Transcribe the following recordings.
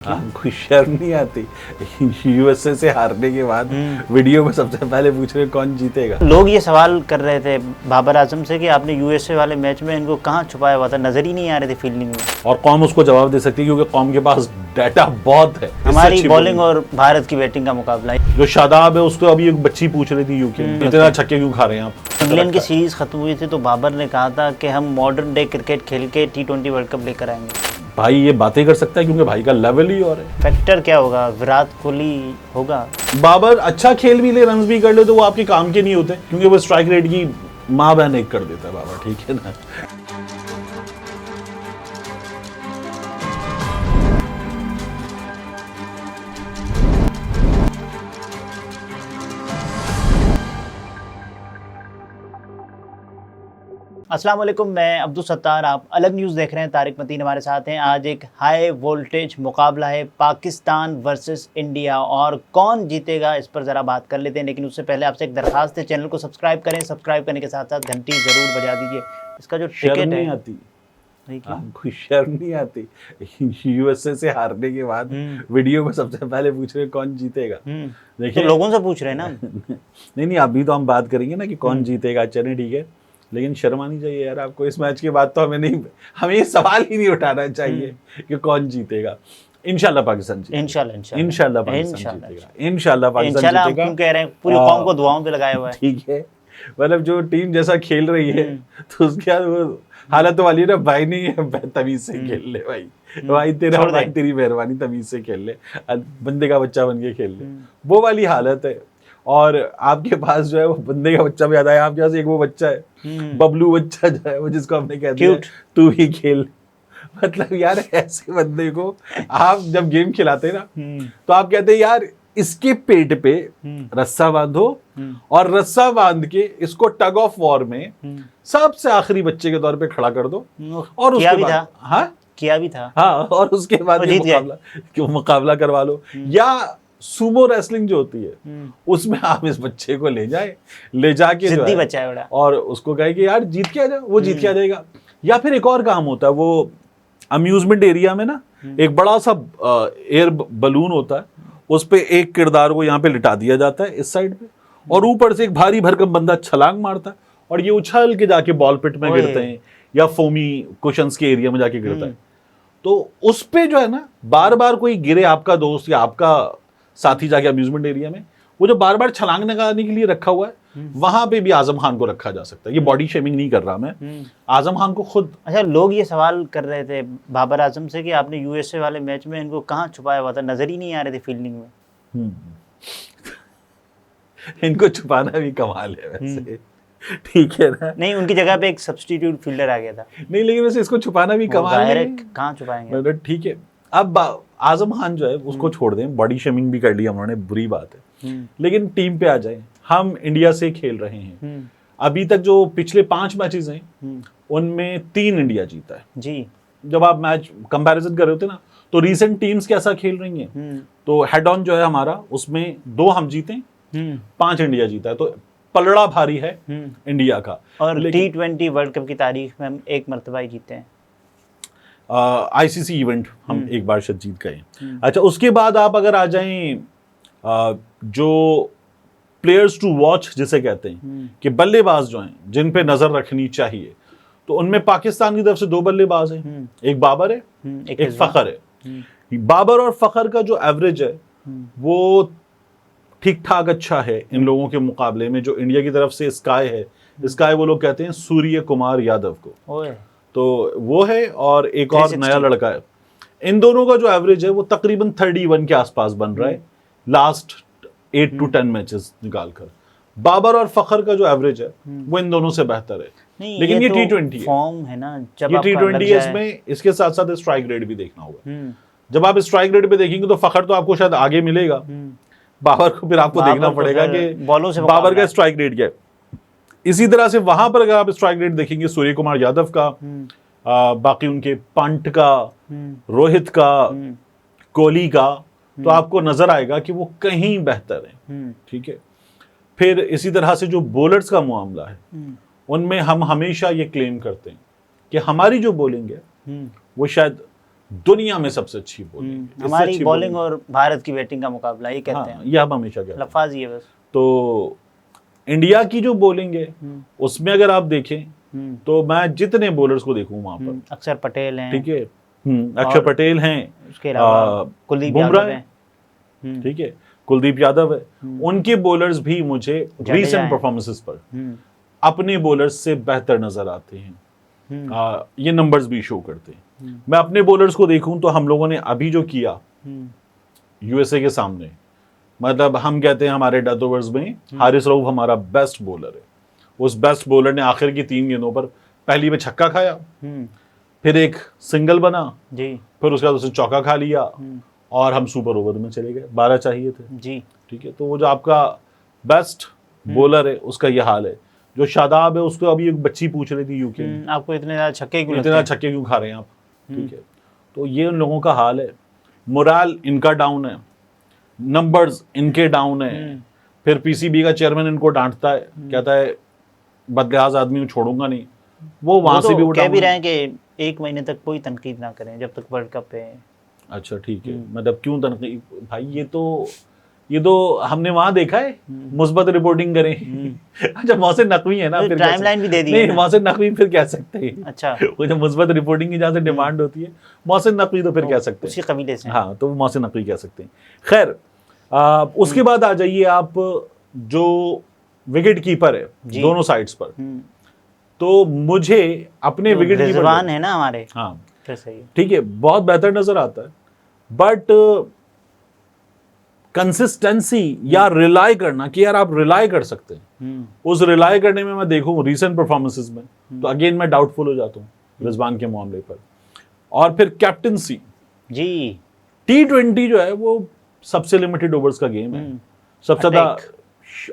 आपको शर्म नहीं आती? यूएसए से हारने के बाद वीडियो में सबसे पहले पूछ रहे कौन जीतेगा। लोग ये सवाल कर रहे थे बाबर आजम से कि आपने यूएसए वाले मैच में इनको कहाँ छुपाया हुआ था, नजर ही नहीं आ रहे थे फील्डिंग में। और कौम उसको जवाब दे सकती है क्योंकि कौम के पास डाटा बहुत है। हमारी बॉलिंग और भारत की बैटिंग का मुकाबला है। जो शादाब है उसको अभी एक बच्ची पूछ रही थी यूके में, इतना छक्के क्यों खा रहे हैं आप? इंग्लैंड की सीरीज खत्म हुई थी तो बाबर ने कहा था कि हम मॉडर्न डे क्रिकेट खेल के T20 वर्ल्ड कप लेकर आएंगे। भाई ये बातें कर सकता है क्योंकि भाई का लेवल ही और है। फैक्टर क्या होगा? विराट कोहली होगा। बाबर अच्छा खेल भी ले, रन भी कर ले तो वो आपके काम के नहीं होते क्योंकि वो स्ट्राइक रेट की माँ बहन एक कर देता है बाबर, ठीक है ना। अस्सलाम वालेकुम, मैं अब्दुल सत्तार, आप अलग न्यूज़ देख रहे हैं। तारिक मतीन हमारे साथ हैं। आज एक हाई वोल्टेज मुकाबला है पाकिस्तान वर्सेस इंडिया, और कौन जीतेगा इस पर ज़रा बात कर लेते हैं। लेकिन उससे पहले आपसे एक दरखास्त है, चैनल को सब्सक्राइब करें, सब्सक्राइब करने के साथ साथ घंटी ज़रूर बजा दीजिए। इसका जो टिकट है आती आपको शर्म नहीं आती? यूएसए से हारने के बाद वीडियो में सबसे पहले पूछ रहे कौन जीतेगा। देखिए, तो लोगों से पूछ रहे हैं ना। नहीं, अभी तो हम बात करेंगे ना कि कौन जीतेगा, चले ठीक है, लेकिन शर्म आनी चाहिए यार आपको। इस मैच के बाद तो हमें ये सवाल ही नहीं उठाना चाहिए कि कौन जीतेगा। इंशाल्लाह पाकिस्तान जीतेगा। इंशाल्लाह पाकिस्तान जीतेगा। इंशाल्लाह पाकिस्तान जीतेगा। क्यों कह रहे हैं? पूरी कौम को दुआओं पे लगाया हुआ है। ठीक है, मतलब जो टीम जैसा खेल रही है तो उसके बाद वो हालत वाली ना, भाई नहीं है तमीज से खेल ले भाई तेरा भाई तेरी मेहरबानी, तमीज से खेल ले, बंदे का बच्चा बन के खेल ले, वो वाली हालत है। और आपके पास जो है वो बंदे का बच्चा भी आता है, आपके पास एक वो बच्चा है बबलू बच्चा जो है वो, जिसको हमने कह दिया तू ही खेल। मतलब यार ऐसे बंदे को आप जब गेम खिलाते हैं ना तो आप कहते हैं यार इसके पेट पे रस्सा बांधो और रस्सा बांध के इसको टग ऑफ वॉर में सबसे आखिरी बच्चे के तौर पे खड़ा कर दो, और उसके बाद किया भी था, और उसके बाद मुकाबला करवा लो। या सुमो रेसलिंग जो होती है उसमें आप इस बच्चे को ले जाके जिद्दी बच्चा है बड़ा, और उसको कहे कि यार जीत के आ जाओ, वो जीत के आ जाएगा। या फिर एक और काम होता है, वो अम्यूजमेंट एरिया में ना एक बड़ा सा एयर बलून होता है, उस पे एक किरदार को यहाँ पे लिटा दिया जाता है इस साइड पे, और ऊपर से एक भारी भरकम बंदा छलांग मारता है और ये उछल के जाके बॉल पिट में गिरते हैं या फोमी कुशंस के एरिया में जाके गिरता है। तो उस पे जो है ना बार बार कोई गिरे, आपका दोस्त या आपका साथी जाके अम्यूजमेंट एरिया में, वो जो बार बार छलांग लगाने के लिए रखा हुआ है, वहां पे भी आजम खान को रखा जा सकता है। ये बॉडी शेमिंग नहीं कर रहा मैं, आजम खान को खुद। अच्छा, लोग ये सवाल कर रहे थे बाबर आजम से कि आपने यूएसए वाले मैच में इनको कहाँ छुपाया हुआ था, नजर ही नहीं आ रहे थे फील्डिंग में। इनको छुपाना भी कमाल है वैसे, ठीक है ना। नहीं, उनकी जगह पे एक सब्स्टिट्यूट फील्डर आ गया था। नहीं, लेकिन वैसे इसको छुपाना भी कमाल है, कहाँ छुपाएंगे। ठीक है, अब आजम खान जो है उसको छोड़ दें, बॉडी शेमिंग भी कर लिया उन्होंने, बुरी बात है, लेकिन टीम पे आ जाए। हम इंडिया से खेल रहे हैं, अभी तक जो पिछले 5 मैचेस हैं उनमें 3 इंडिया जीता है जी। जब आप मैच कंपैरिजन कर रहे होते ना तो रीसेंट टीम्स कैसा खेल रही हैं, तो हेड ऑन जो है हमारा उसमें 2 हम जीते, 5 इंडिया जीता है, तो पलड़ा भारी है इंडिया का। और T20 वर्ल्ड कप की तारीख में हम 1 मरतबा ही जीते हैं। आईसीसी इवेंट हम एक बार शायद जीत गए। अच्छा, उसके बाद आप अगर आ जाएं जो प्लेयर्स टू वॉच जिसे कहते हैं कि बल्लेबाज जो हैं जिन पे नजर रखनी चाहिए, तो उनमें पाकिस्तान की तरफ से 2 बल्लेबाज हैं, एक बाबर है, एक फखर है। बाबर और फखर का जो एवरेज है वो ठीक ठाक अच्छा है इन लोगों के मुकाबले में। जो इंडिया की तरफ से स्काई है, स्काई वो लोग कहते हैं सूर्य कुमार यादव को, तो वो है, और एक और नया लड़का है। इन दोनों का जो एवरेज है वो तकरीबन 31 के आसपास बन रहा है लास्ट 8 to 10 मैचेस निकालकर। बाबर और फखर का जो एवरेज है वो इन दोनों से बेहतर है, लेकिन ये तो T20 फॉर्म है ना, जब ये T20 है, इसमें इसके साथ साथ स्ट्राइक रेट भी देखना होगा। जब आप स्ट्राइक रेट पे देखेंगे तो फखर तो आपको शायद आगे मिलेगा, बाबर को फिर आपको देखना पड़ेगा कि बाबर का स्ट्राइक रेट क्या है। इसी तरह से वहां पर अगर आप स्ट्राइक रेट देखेंगे सूर्य कुमार यादव का, बाकी उनके पंट का, रोहित का, कोहली का, तो आपको नजर आएगा कि वो कहीं बेहतर है, ठीक है। फिर इसी तरह से जो बॉलर्स का मामला है उनमें हम हमेशा ये क्लेम करते हैं कि हमारी जो बॉलिंग है वो शायद दुनिया में सबसे अच्छी बॉलिंग, हमारी बॉलिंग और भारत की बैटिंग का मुकाबला, ये कहते हैं। ये हम हमेशा कहते हैं, लफ्ज़ ये बस। तो इंडिया की जो बॉलिंग है उसमें अगर आप देखें तो मैं जितने बॉलर्स को देखूं वहां पर अक्षर पटेल हैं, ठीक है, अक्षर पटेल हैं, उसके अलावा कुलदीप यादव हैं, ठीक है, कुलदीप यादव है, उनके बॉलर्स भी मुझे रीसेंट परफॉर्मेंसेस पर अपने बॉलर्स से बेहतर नजर आते हैं। ये नंबर्स भी शो करते हैं। मैं अपने बॉलर्स को देखूं तो हम लोगों ने अभी जो किया यूएसए के सामने, मतलब हम कहते हैं हमारे डेथ ओवर्स में हारिस रऊफ हमारा बेस्ट बॉलर है। उस बेस्ट बॉलर ने आखिर की 3 गेंदों पर पहली में छक्का खाया, फिर एक सिंगल बना जी, फिर उसके बाद उसने चौका खा लिया और हम सुपर ओवर में चले गए, 12 चाहिए थे जी, ठीक है। तो वो जो आपका बेस्ट बॉलर है उसका ये हाल है। जो शादाब है उसको अभी एक बच्ची पूछ रही थी यूके में, आपको इतने ज्यादा छक्के क्यों खा रहे हैं आप, ठीक है। तो ये उन लोगों का हाल है, मोरल इनका डाउन है, नंबर्स इनके डाउन है। फिर पीसीबी का चेयरमैन इनको डांटता है, कहता है बदलियाज आदमी छोड़ूंगा नहीं, वो वहां से भी कह भी रहे हैं कि 1 महीने तक कोई तनकीद ना करें जब तक वर्ल्ड कप है। अच्छा ठीक है, मतलब क्यों तनकीद भाई, ये तो हमने वहां देखा है, मुस्बत रिपोर्टिंग करें। अच्छा मोहसिन नकवी है ना, फिर टाइमलाइन भी दे दी नहीं, मोहसिन नकवी फिर कह सकते हैं। अच्छा, वो जो मुस्बत रिपोर्टिंग की जहाँ से डिमांड होती है, मोहसिन नकवी तो फिर कह सकते हैं, उसी कबीले से। हाँ, तो मोहसिन नकवी कह सकते हैं। खैर उसके बाद आ जाइए आप, जो विकेट कीपर है दोनों साइड्स पर, तो मुझे अपने विकेट कीपर है ना हमारे, हाँ फिर सही है, ठीक है, बहुत बेहतर नजर आता है, बट कंसिस्टेंसी या रिलाई करना कि यार आप रिलाई कर सकते हैं, उस रिलाई करने में मैं देखूं रीसेंट परफॉर्मेंसेस में तो अगेन मैं डाउटफुल हो जाता हूं रिजवान के मामले पर। और फिर कैप्टनसी जी, T20 जो है वो सबसे लिमिटेड ओवर्स का गेम है, सबसे ज्यादा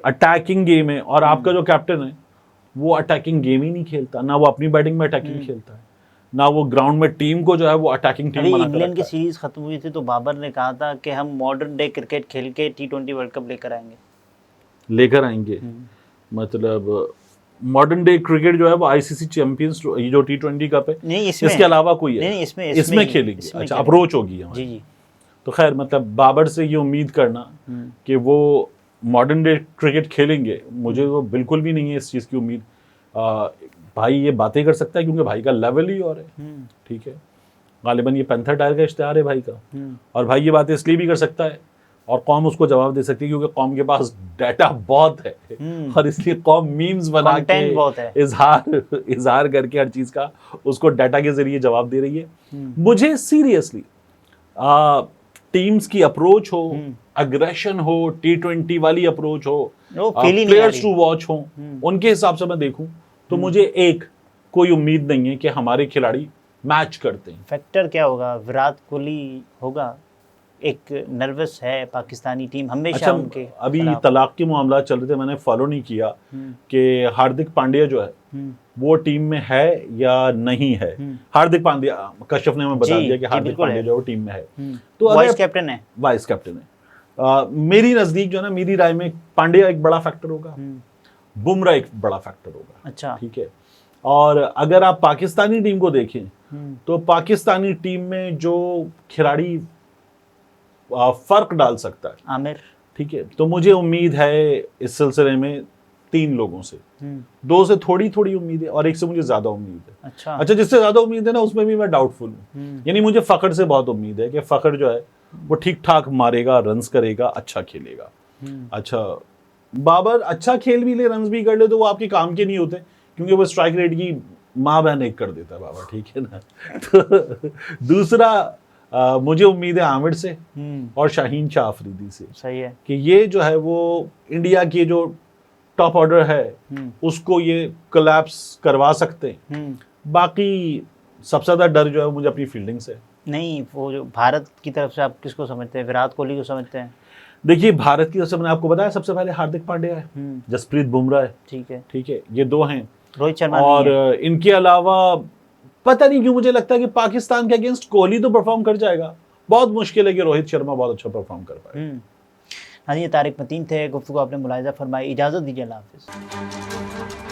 अटैकिंग गेम है, और आपका जो कैप्टन है वो अटैकिंग गेम ही नहीं खेलता, ना वो अपनी बैटिंग में अटैकिंग खेलता है, ना वो ग्राउंड में टीम को जो है वो अटैकिंग टीम बनाकर इंग्लैंड की सीरीज खत्म हुई थी तो बाबर ने कहा था कि हम मॉडर्न डे क्रिकेट खेल के T20 वर्ल्ड कप लेकर आएंगे। मतलब मॉडर्न डे क्रिकेट जो है वो आईसीसी चैंपियंस, ये जो T20 कप है नहीं, इसके अलावा कोई है, नहीं, इसमें खेलेंगे। अच्छा, अप्रोच होगी हमारी जी। तो खैर मतलब बाबर से ये उम्मीद करना कि वो मॉडर्न डे क्रिकेट खेलेंगे, मुझे वो बिल्कुल भी नहीं है इस चीज़ की उम्मीद। भाई ये बातें कर सकता है क्योंकि भाई का लेवल ही और है, ठीक है, गालिबन ये पैंथर टायर का इश्तेहार है भाई का, और भाई ये बातें इसलिए भी कर सकता है और कौम उसको जवाब दे सकती है क्योंकि कौम के पास डाटा बहुत है, और इसलिए कौम मीम्स बना के इजहार करके हर चीज़ का उसको डाटा के जरिए जवाब दे रही है। मुझे सीरियसली टीम्स की अप्रोच हो, अग्रेशन हो, T20 वाली अप्रोच हो, प्लेयर्स टू वॉच हो, उनके हिसाब से मैं देखूं तो मुझे कोई उम्मीद नहीं है कि हमारे खिलाड़ी मैच करते हैं। फैक्टर क्या होगा? विराट कोहली होगा, एक नर्वस है पाकिस्तानी टीम हमेशा। अच्छा, उनके अभी तलाक के मामला चल रहे थे, मैंने फॉलो नहीं किया कि हार्दिक पांड्या जो है वो टीम में है या नहीं है। हार्दिक पांड्या, कश्यप ने हमें बता दिया कि हार्दिक पांड्या जो है वो टीम में है, तो वाइस कैप्टन है, वाइस कैप्टन है। मेरी नजदीक जो है ना, मेरी राय में पांड्या एक बड़ा फैक्टर होगा, बुमराह एक बड़ा फैक्टर होगा। अच्छा, ठीक है। और अगर आप पाकिस्तानी टीम को देखें तो पाकिस्तानी टीम में जो खिलाड़ी फर्क डाल सकता है, आमिर, ठीक है, तो मुझे उम्मीद है इस सिलसिले में 3 लोगों से, 2 से थोड़ी थोड़ी उम्मीद है और 1 से मुझे ज्यादा उम्मीद है। अच्छा, जिससे ज्यादा उम्मीद है ना उसमें भी मैं डाउटफुल हूँ। यानी मुझे फखर से बहुत उम्मीद है कि फखर जो है वो ठीक ठाक मारेगा, रन्स करेगा, अच्छा खेलेगा। अच्छा, बाबर अच्छा खेल भी ले, रन्स भी कर ले तो वो आपके काम के नहीं होते क्योंकि वो स्ट्राइक रेट की माँ बहन एक कर देता है बाबर, ठीक है ना। तो दूसरा मुझे उम्मीद है आमिर से और शाहीन शाह अफरीदी से। सही है कि ये जो है वो इंडिया के जो टॉप ऑर्डर है उसको ये कोलैप्स करवा सकते हैं। बाकी सबसे ज्यादा डर जो है मुझे अपनी फील्डिंग से। नहीं, वो जो भारत की तरफ से आप किसको समझते हैं? विराट कोहली को समझते हैं? देखिए, भारत की तरफ से मैंने आपको बताया सबसे पहले हार्दिक पांड्या है, जसप्रीत बुमराह है, ठीक है, ये 2 हैं, रोहित शर्मा, और इनके अलावा पता नहीं क्यों मुझे लगता है कि पाकिस्तान के अगेंस्ट कोहली तो परफॉर्म कर जाएगा, बहुत मुश्किल है कि रोहित शर्मा बहुत अच्छा परफॉर्म कर पाए। हाँ जी, ये तारिक मतीन थे, गुफ्तगू आपने मुलाहिजा फरमाई। इजाज़त दीजिए, अल्लाह हाफ़िज़।